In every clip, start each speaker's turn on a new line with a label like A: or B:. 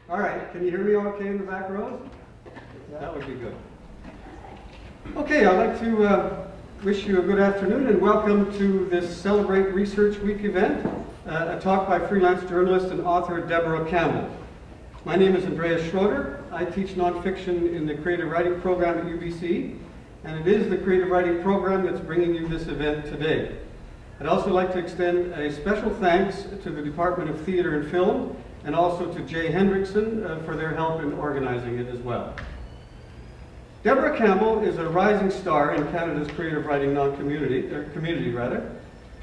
A: All right, can you hear me okay in the back rows? That would be good. Okay, I'd like to wish you a good afternoon and welcome to this Celebrate Research Week event, a talk by freelance journalist and author Deborah Campbell. My name is Andreas Schroeder. I teach nonfiction in the creative writing program at UBC, and it is the creative writing program that's bringing you this event today. I'd also like to extend a special thanks to the Department of Theatre and Film and also to Jay Hendrickson for their help in organizing it as well. Deborah Campbell is a rising star in Canada's creative writing community.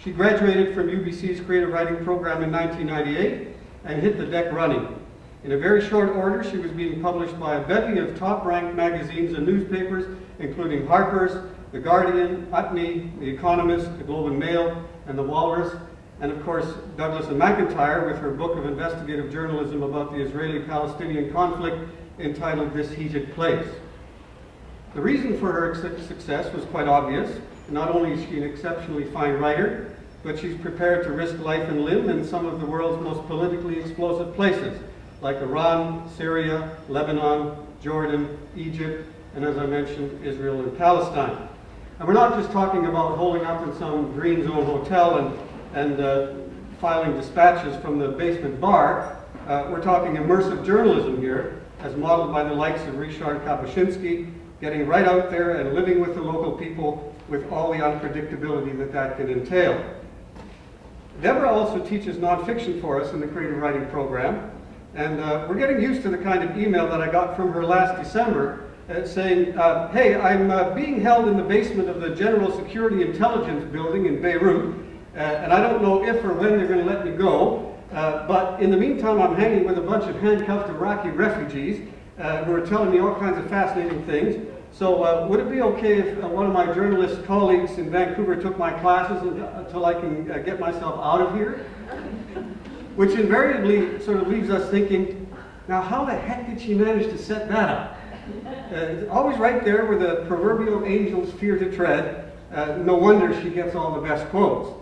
A: She graduated from UBC's creative writing program in 1998 and hit the deck running. In a very short order, she was being published by a bevy of top-ranked magazines and newspapers, including Harper's, The Guardian, Putney, The Economist, The Globe and Mail, and The Walrus, and of course Douglas and McIntyre with her book of investigative journalism about the Israeli-Palestinian conflict entitled This Heated Place. The reason for her success was quite obvious. Not only is she an exceptionally fine writer, but she's prepared to risk life and limb in some of the world's most politically explosive places, like Iran, Syria, Lebanon, Jordan, Egypt, and as I mentioned, Israel and Palestine. And we're not just talking about holding up in some green zone hotel and filing dispatches from the basement bar. We're talking immersive journalism here, as modeled by the likes of Ryszard Kapuscinski, getting right out there and living with the local people with all the unpredictability that can entail. Deborah also teaches nonfiction for us in the creative writing program, and we're getting used to the kind of email that I got from her last December saying, hey, I'm being held in the basement of the General Security Intelligence building in Beirut, and I don't know if or when they're going to let me go, but in the meantime I'm hanging with a bunch of handcuffed Iraqi refugees who are telling me all kinds of fascinating things. So would it be okay if one of my journalist colleagues in Vancouver took my classes until I can get myself out of here? Which invariably sort of leaves us thinking, now how the heck did she manage to set that up? Always right there where the proverbial angels fear to tread. No wonder she gets all the best quotes.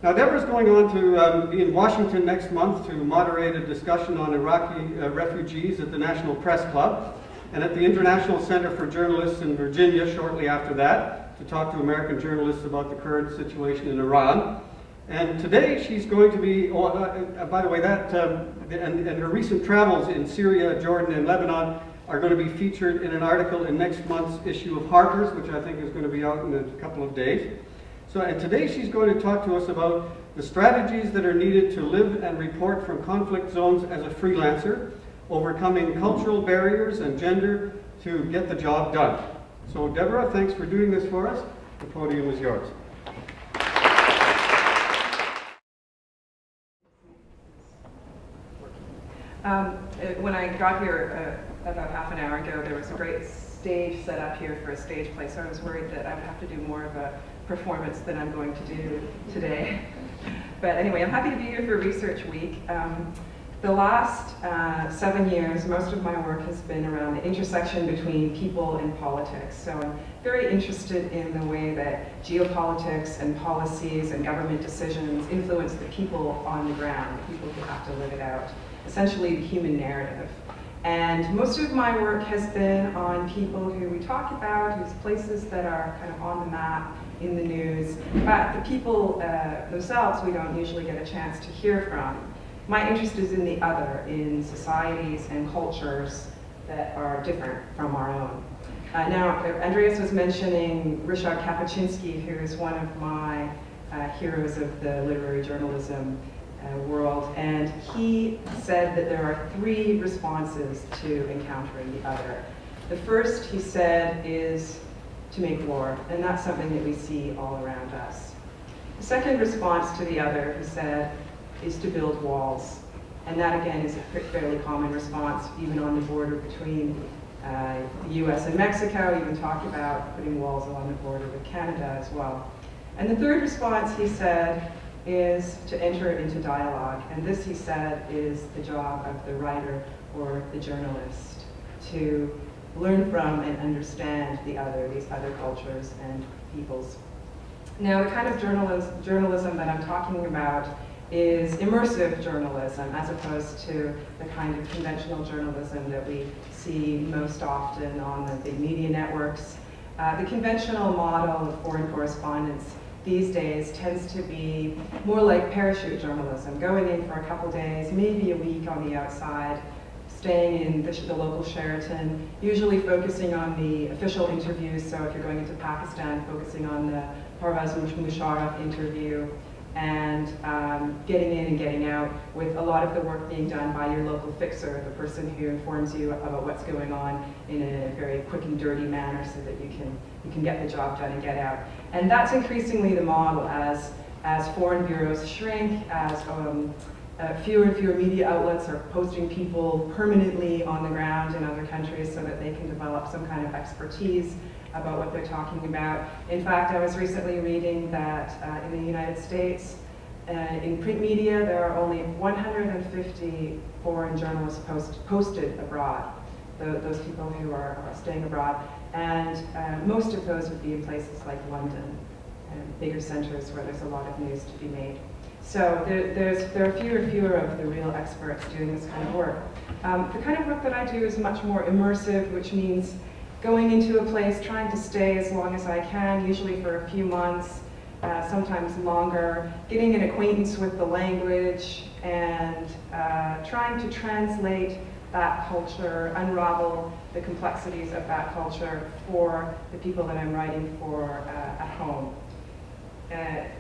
A: Now Deborah's going on to be in Washington next month to moderate a discussion on Iraqi refugees at the National Press Club, and at the International Center for Journalists in Virginia shortly after that to talk to American journalists about the current situation in Iran. And today she's going to be, by the way, and her recent travels in Syria, Jordan, and Lebanon are going to be featured in an article in next month's issue of Harper's, which I think is going to be out in a couple of days. And today she's going to talk to us about the strategies that are needed to live and report from conflict zones as a freelancer, overcoming cultural barriers and gender to get the job done. So Deborah, thanks for doing this for us. The podium is yours.
B: When I got here about half an hour ago, there was a great stage set up here for a stage play, so I was worried that I would have to do more of a performance than I'm going to do today. But anyway, I'm happy to be here for Research Week. The last 7 years, most of my work has been around the intersection between people and politics. So I'm very interested in the way that geopolitics and policies and government decisions influence the people on the ground, the people who have to live it out, essentially the human narrative. And most of my work has been on people who we talk about, whose places that are kind of on the map, in the news, but the people themselves we don't usually get a chance to hear from. My interest is in the other, in societies and cultures that are different from our own. Now, Andreas was mentioning Ryszard Kapuscinski, who is one of my heroes of the literary journalism world, and he said that there are 3 responses to encountering the other. The first, he said, is to make war, and that's something that we see all around us. The second response to the other, he said, is to build walls. And that again is a fairly common response, even on the border between the US and Mexico, even talked about putting walls along the border with Canada as well. And the third response, he said, is to enter into dialogue. And this, he said, is the job of the writer or the journalist, to learn from and understand the other, these other cultures and peoples. Now, the kind of journalism that I'm talking about is immersive journalism, as opposed to the kind of conventional journalism that we see most often on the big media networks. The conventional model of foreign correspondence these days tends to be more like parachute journalism, going in for a couple days, maybe a week on the outside, staying in the local Sheraton, usually focusing on the official interviews. So if you're going into Pakistan, focusing on the Parvez Musharraf interview, and getting in and getting out, with a lot of the work being done by your local fixer, the person who informs you about what's going on in a very quick and dirty manner so that you can get the job done and get out. And that's increasingly the model as foreign bureaus shrink, as fewer and fewer media outlets are posting people permanently on the ground in other countries so that they can develop some kind of expertise about what they're talking about. In fact, I was recently reading that in the United States, in print media, there are only 150 foreign journalists posted abroad, those people who are staying abroad. And most of those would be in places like London, and bigger centers where there's a lot of news to be made. So there are fewer and fewer of the real experts doing this kind of work. The kind of work that I do is much more immersive, which means going into a place, trying to stay as long as I can, usually for a few months, sometimes longer, getting an acquaintance with the language, and trying to translate that culture, unravel the complexities of that culture for the people that I'm writing for at home.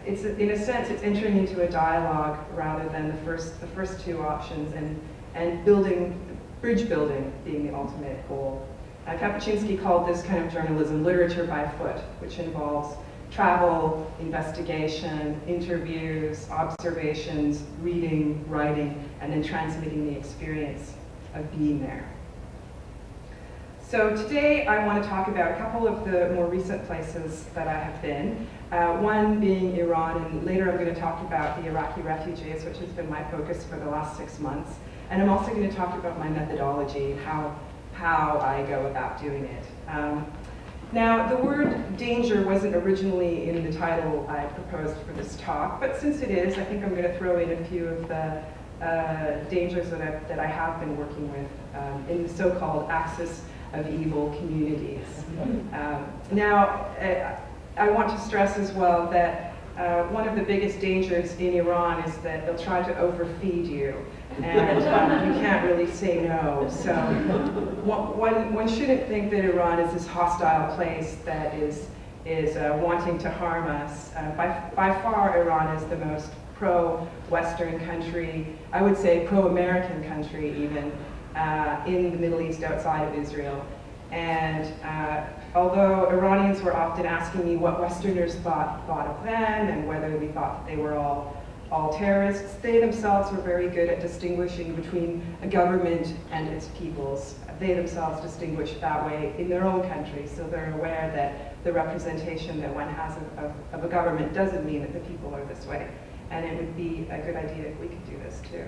B: It's, in a sense, it's entering into a dialogue rather than the first two options, and bridge building being the ultimate goal. Kapuscinski called this kind of journalism literature by foot, which involves travel, investigation, interviews, observations, reading, writing, and then transmitting the experience of being there. So today I want to talk about a couple of the more recent places that I have been. One being Iran, and later I'm going to talk about the Iraqi refugees, which has been my focus for the last 6 months. And I'm also going to talk about my methodology, how I go about doing it. Now, the word danger wasn't originally in the title I proposed for this talk, but since it is, I think I'm going to throw in a few of the dangers that I have been working with in the so-called axis of evil communities. Now, I want to stress as well that one of the biggest dangers in Iran is that they'll try to overfeed you, and you can't really say no. So one shouldn't think that Iran is this hostile place that is wanting to harm us. By far, Iran is the most pro-Western country, I would say pro-American country even, in the Middle East outside of Israel. And although Iranians were often asking me what Westerners thought of them and whether we thought that they were all terrorists, they themselves were very good at distinguishing between a government and its peoples. They themselves distinguish that way in their own country, so they're aware that the representation that one has of a government doesn't mean that the people are this way. And it would be a good idea if we could do this too.